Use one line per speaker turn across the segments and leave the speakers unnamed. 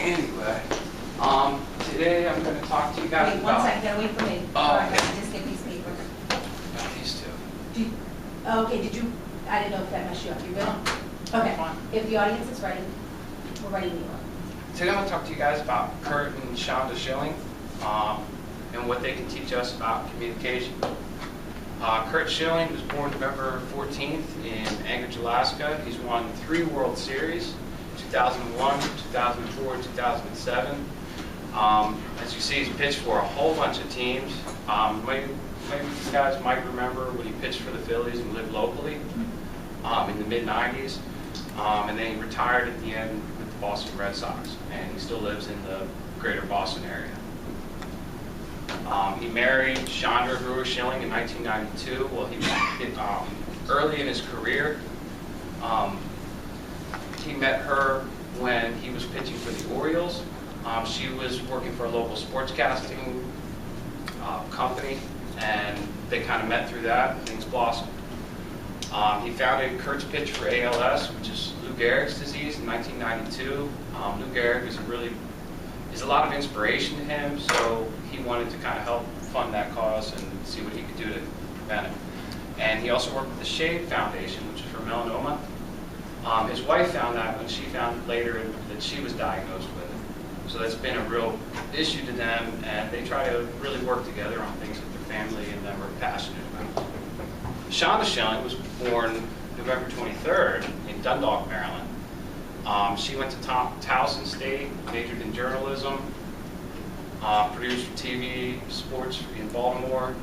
Anyway, today I'm going to talk to you guys
Wait,
about...
one second, wait for me.
Oh,
I
okay.
can just get these papers.
These two.
Okay, I didn't know if that messed you up. You good? Okay.
Fine.
If the audience is ready, we're ready to go.
Today I'm going to talk to you guys about Curt and Shonda Schilling and what they can teach us about communication. Curt Schilling was born November 14th in Anchorage, Alaska. He's won 3 World Series, 2001, 2004, 2007. As you see, he's pitched for a whole bunch of teams. Maybe you guys might remember when he pitched for the Phillies and lived locally in the mid-90s. And then he retired at the end with the Boston Red Sox. And he still lives in the greater Boston area. He married Shonda Schilling in 1992. Well, he early in his career. He met her when he was pitching for the Orioles. She was working for a local sportscasting company, and they kind of met through that, and things blossomed. He founded Curt's Pitch for ALS, which is Lou Gehrig's disease, in 1992. Lou Gehrig is a lot of inspiration to him, so he wanted to kind of help fund that cause and see what he could do to prevent it. And he also worked with the Shade Foundation, which is for melanoma. His wife found that when she found later that she was diagnosed with it. So that's been a real issue to them, and they try to really work together on things that their family and them are passionate about. Shonda Schilling was born November 23rd in Dundalk, Maryland. She went to Towson State, majored in journalism, produced for TV, sports in Baltimore.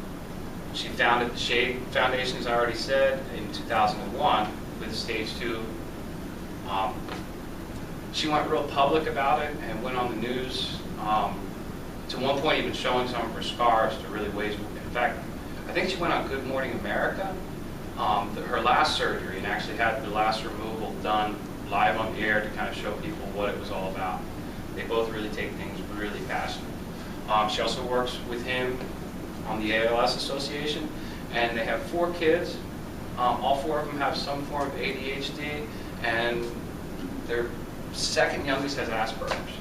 She founded the Shade Foundation, as I already said, in 2001 with Stage 2. She went real public about it and went on the news, to one point even showing some of her scars to really ways. In fact, I think she went on Good Morning America, her last surgery, and actually had the last removal done live on the air to kind of show people what it was all about. They both really take things really passionate. She also works with him on the ALS Association, and they have 4 kids. All 4 of them have some form of ADHD, and their second youngest has Asperger's,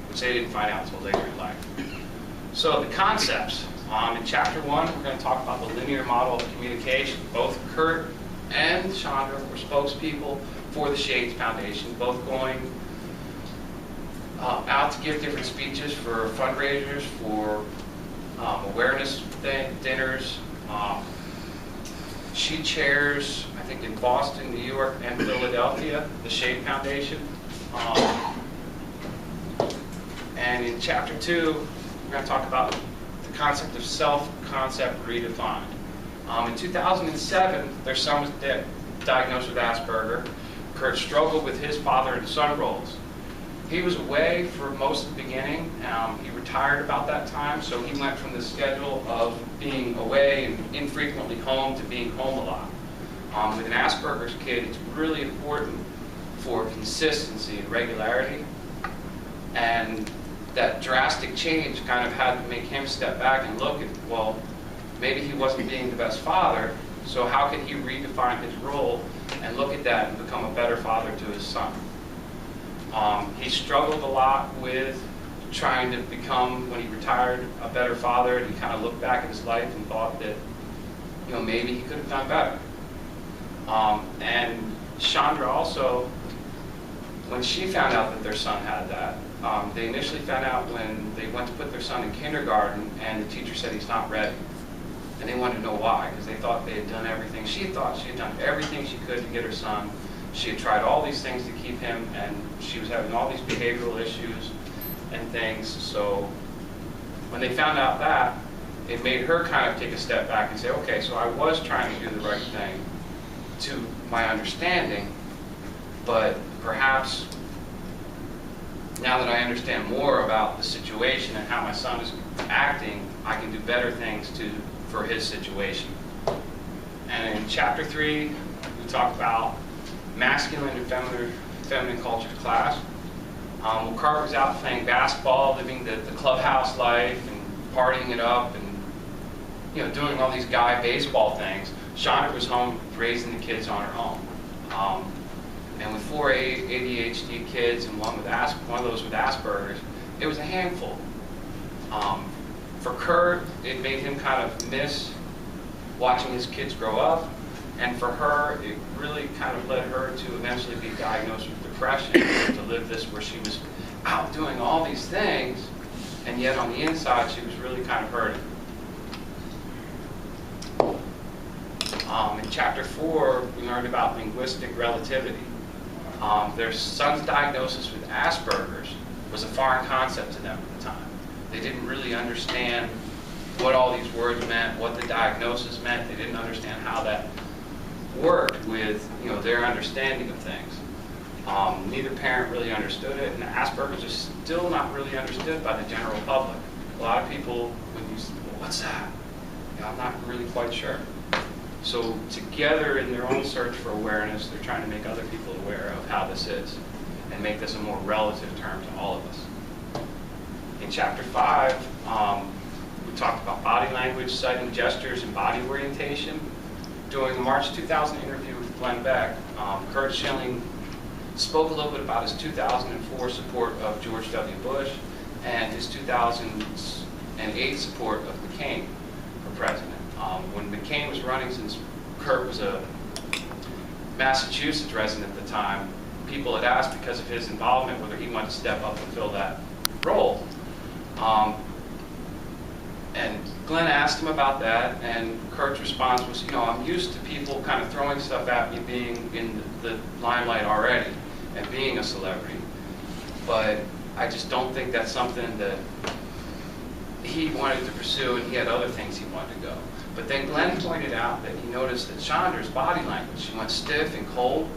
which they didn't find out until later in life. So the concepts. In chapter 1, we're going to talk about the linear model of communication. Both Curt and Shonda were spokespeople for the Shades Foundation, both going out to give different speeches for fundraisers, for awareness dinners. She chairs, I think, in Boston, New York, and Philadelphia, the Shade Foundation. And in chapter 2, we're going to talk about the concept of Selfconcept Redefined. In 2007, their son was diagnosed with Asperger. Curt struggled with his father and son roles. He was away for most of the beginning. He retired about that time, so he went from the schedule of being away and infrequently home to being home a lot. With an Asperger's kid, it's really important for consistency and regularity, and that drastic change kind of had to make him step back and look at, well, maybe he wasn't being the best father, so how could he redefine his role and look at that and become a better father to his son? He struggled a lot with trying to become, when he retired, a better father, and he kind of looked back at his life and thought that, maybe he could have done better. And Shonda also, when she found out that their son had that, they initially found out when they went to put their son in kindergarten, and the teacher said he's not ready. And they wanted to know why, because they thought they had done everything. She thought she had done everything she could to get her son. She had tried all these things to keep him, and she was having all these behavioral issues and things. So when they found out that, it made her kind of take a step back and say, okay, so I was trying to do the right thing to my understanding, but perhaps now that I understand more about the situation and how my son is acting, I can do better things for his situation. And in chapter 3, we talk about masculine and feminine culture class. When Curt was out playing basketball, living the clubhouse life and partying it up and doing all these guy baseball things, Shonda was home raising the kids on her own. And with 4 ADHD kids and one of those with Asperger's, it was a handful. For Curt, it made him kind of miss watching his kids grow up, and for her, it really kind of led her to eventually be diagnosed with depression, to live this where she was out doing all these things, and yet on the inside, she was really kind of hurting. In chapter 4, we learned about linguistic relativity. Their son's diagnosis with Asperger's was a foreign concept to them at the time. They didn't really understand what all these words meant, what the diagnosis meant. They didn't understand how that worked with, their understanding of things. Neither parent really understood it, and Asperger's is still not really understood by the general public. A lot of people, when you say, well, what's that? I'm not really quite sure. So together in their own search for awareness, they're trying to make other people aware of how this is and make this a more relative term to all of us. In chapter 5, we talked about body language, sighting, gestures, and body orientation. During the March 2000 interview with Glenn Beck, Curt Schilling spoke a little bit about his 2004 support of George W. Bush and his 2008 support of McCain for president. When McCain was running, since Curt was a Massachusetts resident at the time, people had asked, because of his involvement, whether he wanted to step up and fill that role. And Glenn asked him about that, and Curt's response was, I'm used to people kind of throwing stuff at me being in the limelight already and being a celebrity. But I just don't think that's something that he wanted to pursue, and he had other things he wanted to go. But then Glenn pointed out that he noticed that Shonda's body language, she went stiff and cold,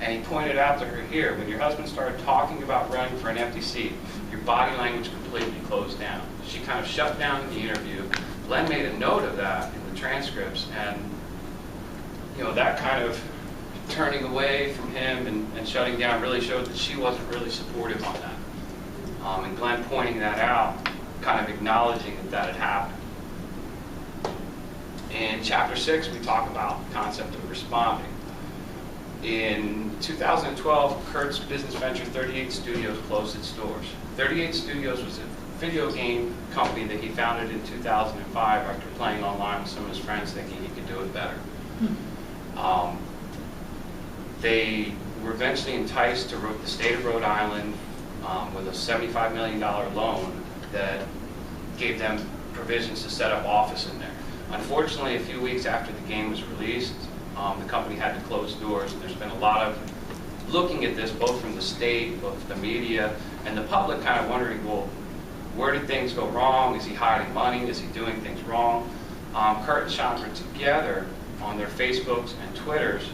and he pointed out to her here, when your husband started talking about running for an empty seat, your body language completely closed down. She kind of shut down in the interview. Glenn made a note of that in the transcripts, and that kind of turning away from him and shutting down really showed that she wasn't really supportive on that. And Glenn pointing that out, kind of acknowledging that had happened. In chapter 6, we talk about the concept of responding. In 2012, Curt's business venture 38 Studios closed its doors. 38 Studios was a video game company that he founded in 2005 after playing online with some of his friends thinking he could do it better. They were eventually enticed to the state of Rhode Island with a $75 million loan that gave them provisions to set up office in there. Unfortunately, a few weeks after the game was released, the company had to close doors, and there's been a lot of looking at this, both from the state, both the media, and the public kind of wondering, well, where did things go wrong? Is he hiding money? Is he doing things wrong? Curt and Shonda together on their Facebooks and Twitters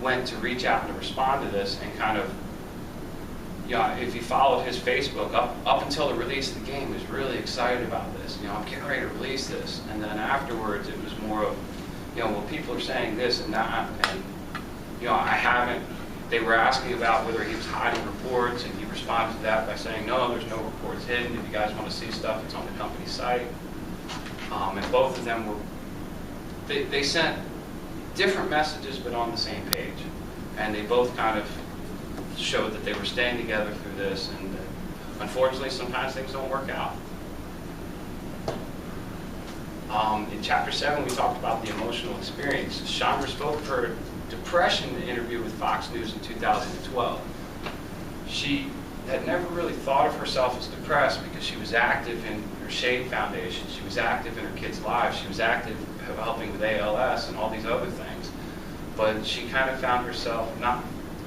went to reach out and to respond to this, and kind of, if you followed his Facebook, up until the release of the game, he was really excited about this. I'm getting ready to release this. And then afterwards, it was more of, well, people are saying this and that, and, I haven't. They were asking about whether he was hiding reports, and he responded to that by saying, no, there's no reports hidden. If you guys want to see stuff, it's on the company site. And both of them they sent different messages, but on the same page. And they both kind of showed that they were staying together through this, and unfortunately, sometimes things don't work out. In chapter 7, we talked about the emotional experience. Shonda spoke of her depression in an interview with Fox News in 2012. She had never really thought of herself as depressed because she was active in her Shade Foundation. She was active in her kids' lives. She was active helping with ALS and all these other things. But she kind of found herself not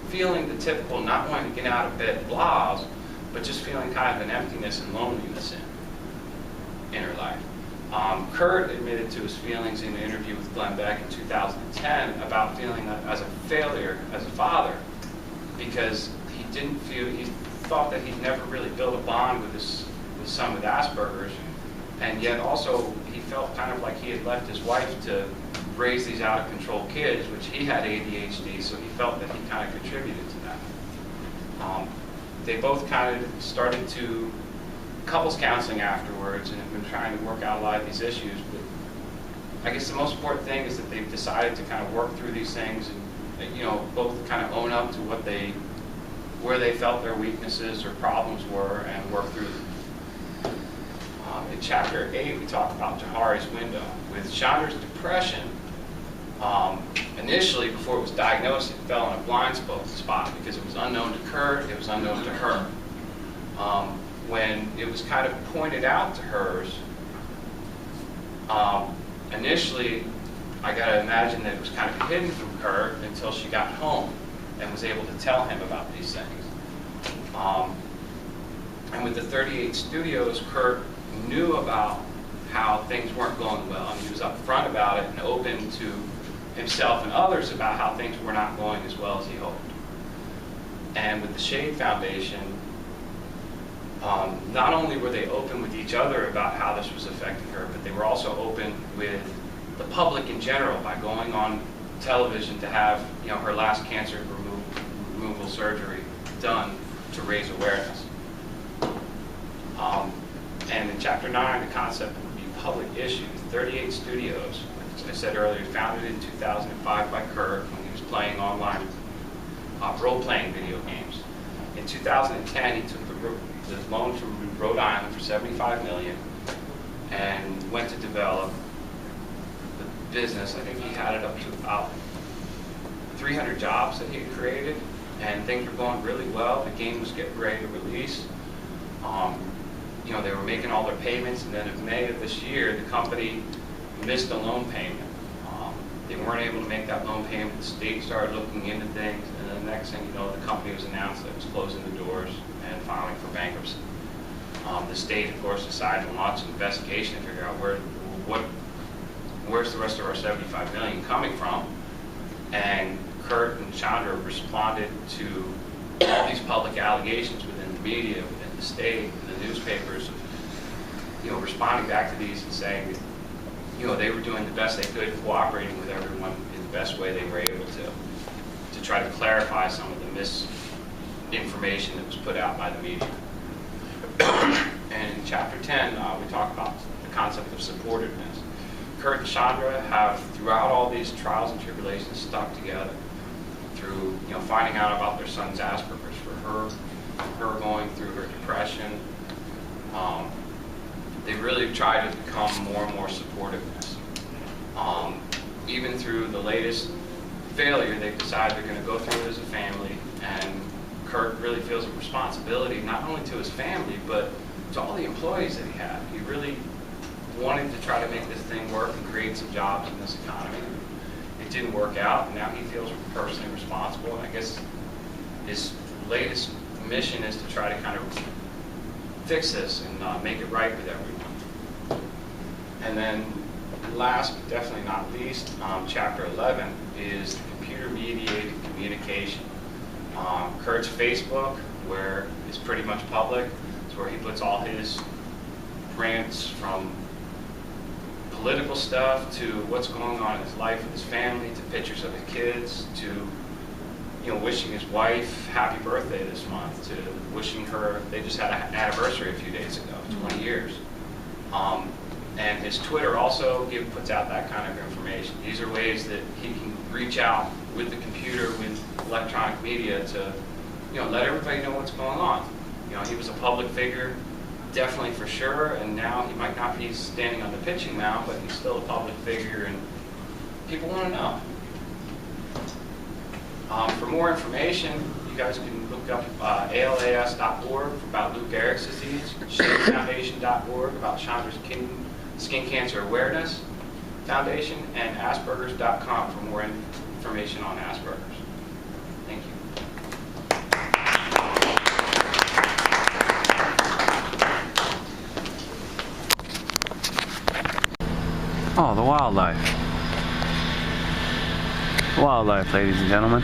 feeling the typical not wanting to get out of bed blahs, but just feeling kind of an emptiness and loneliness in her life. Curt admitted to his feelings in an interview with Glenn Beck in 2010 about feeling as a failure as a father, because he thought that he'd never really built a bond with his son with Asperger's, and yet also he felt kind of like he had left his wife to raise these out-of-control kids, which he had ADHD, so he felt that he kind of contributed to that. They both kind of started to couples counseling afterwards and have been trying to work out a lot of these issues. But I guess the most important thing is that they've decided to kind of work through these things both kind of own up to where they felt their weaknesses or problems were and work through them. In chapter 8, we talk about Johari's window. With Shonda's depression, initially, before it was diagnosed, it fell in a blind spot because it was unknown to Curt, it was unknown to her. When it was kind of pointed out to hers, initially, I got to imagine that it was kind of hidden from Curt until she got home and was able to tell him about these things. And with the 38 studios, Curt knew about how things weren't going well, and he was upfront about it and open to himself and others about how things were not going as well as he hoped. And with the Shade Foundation, not only were they open with each other about how this was affecting her, but they were also open with the public in general by going on television to have her last cancer removal surgery done to raise awareness. And in Chapter 9, the concept would be public issues. 38 Studios, as I said earlier, founded in 2005 by Curt when he was playing online role-playing video games. In 2010, he took the loan from Rhode Island for $75 million and went to develop the business. I think he had it up to about 300 jobs that he had created, and things were going really well. The game was getting ready to release. They were making all their payments, and then in May of this year, the company missed a loan payment. They weren't able to make that loan payment. The state started looking into things, and then the next thing you know, the company was announced that it was closing the doors and filing for bankruptcy. The state, of course, decided to launch an investigation to figure out where's the rest of our $75 million coming from. And Curt and Shonda responded to all these public allegations within the media, within the state, and the newspapers, responding back to these and saying that, they were doing the best they could, cooperating with everyone in the best way they were able to try to clarify some of the misinformation that was put out by the media. And in Chapter 10, we talk about the concept of supportiveness. Curt and Shonda have, throughout all these trials and tribulations, stuck together through, finding out about their son's Asperger's, for her going through her depression. They really tried to become more and more supportiveness. Even through the latest failure, they've decided they're going to go through it as a family, and Curt really feels a responsibility not only to his family, but to all the employees that he had. He really wanted to try to make this thing work and create some jobs in this economy. It didn't work out, and now he feels personally responsible, and I guess his latest mission is to try to kind of fix this and make it right with everyone. And then last but definitely not least, Chapter 11 is computer-mediated communication. Curt's Facebook, where it's pretty much public, is where he puts all his rants from political stuff to what's going on in his life with his family, to pictures of his kids, to wishing his wife happy birthday this month, to wishing her, they just had an anniversary a few days ago, 20 years. And his Twitter also puts out that kind of information. These are ways that he can reach out with the computer, with electronic media to let everybody know what's going on. He was a public figure, definitely for sure, and now he might not be standing on the pitching mound, but he's still a public figure, and people want to know. For more information, you guys can look up ALAS.org about Lou Gehrig's disease, ShadeFoundation.org about Shonda's Skin Cancer Awareness Foundation, and Asperger's.com for more information on Asperger's. Thank you.
Oh, the wildlife. Wildlife, ladies and gentlemen.